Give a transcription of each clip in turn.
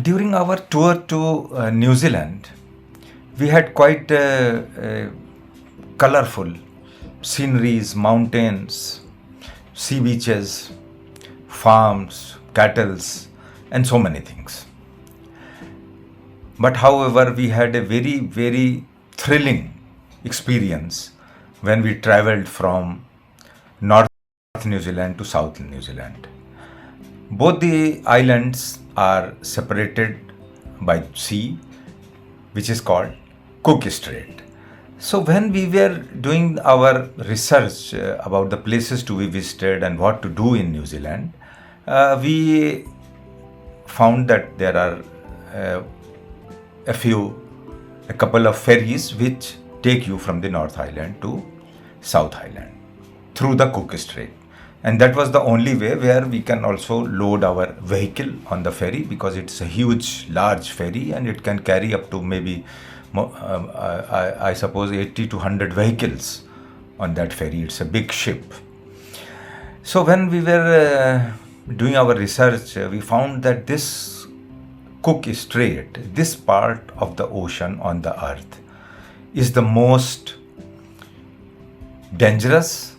During our tour to New Zealand, we had quite colorful sceneries, mountains, sea beaches, farms, cattle, and so many things. But however, we had a very, very thrilling experience when we traveled from North New Zealand to South New Zealand. Both the islands are separated by sea, which is called Cookstrait. So when we were doing our research about the places to be visited and what to do in New Zealand, we found that there are a couple of ferries which take you from the North Island to South Island through the Cookstrait. And that was the only way where we can also load our vehicle on the ferry, because it's a huge, large ferry and it can carry up to maybe, I suppose, 80 to 100 vehicles on that ferry. It's a big ship. So when we were doing our research, we found that this Cookstrait, this part of the ocean on the earth, is the most dangerous,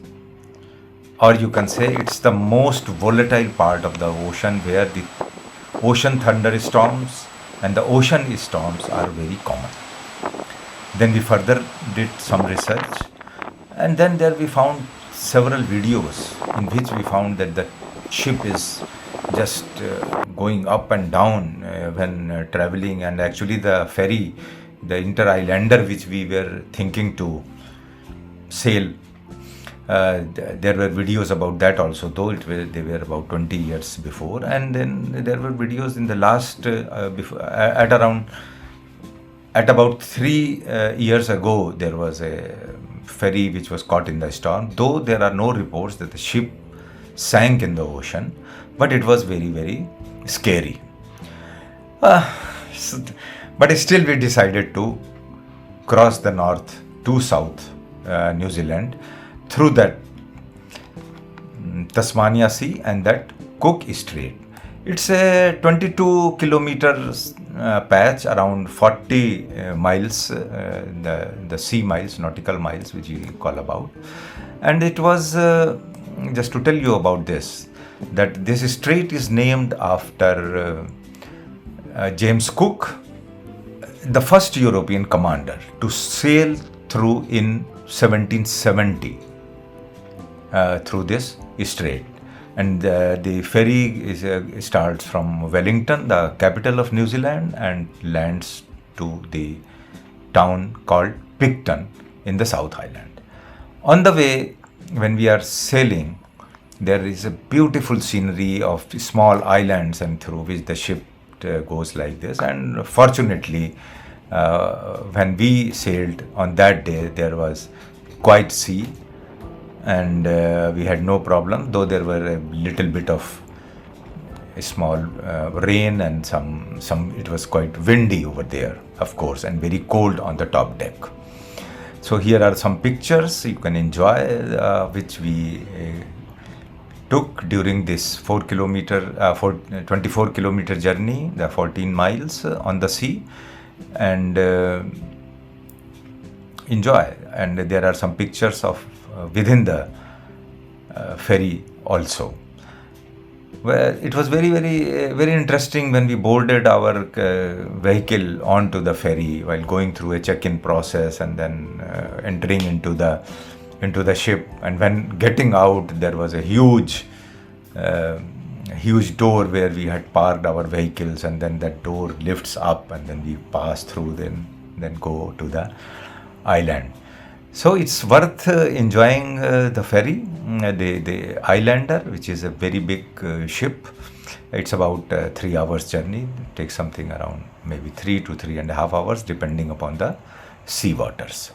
or you can say it's the most volatile part of the ocean, where the ocean thunderstorms and the ocean storms are very common. Then we further did some research, and then there we found several videos in which we found that the ship is just going up and down when traveling, and actually the ferry, the inter-islander which we were thinking to sail, there were videos about that also, though they were about 20 years before. And then there were videos in the last at about 3 years ago, there was a ferry which was caught in the storm, though there are no reports that the ship sank in the ocean, but it was very, very scary. But still we decided to cross the north to south New Zealand through that Tasmania Sea and that Cookstrait. It's a 22 kilometers patch, around 40 miles, the sea miles, nautical miles, which we call about. And it was, just to tell you about this, that this strait is named after James Cook, the first European commander to sail through in 1770 through this strait. And the ferry starts from Wellington, the capital of New Zealand, and lands to the town called Picton in the South Island. On the way, when we are sailing, there is a beautiful scenery of small islands, and through which the ship goes like this. And fortunately, when we sailed on that day, there was quiet sea, and we had no problem, though there were a little bit of a small rain and some it was quite windy over there, of course, and very cold on the top deck. So here are some pictures you can enjoy, which we took during this 24 kilometer journey, the 14 miles on the sea, and enjoy. And there are some pictures of within the ferry also. Well, it was very, very, very interesting when we boarded our vehicle onto the ferry while going through a check-in process, and then entering into the ship. And when getting out, there was a huge door where we had parked our vehicles, and then that door lifts up, and then we pass through, then go to the island. So it's worth enjoying the ferry, the Islander, which is a very big ship. It's about 3 hours journey. It takes something around maybe 3 to 3.5 hours, depending upon the sea waters.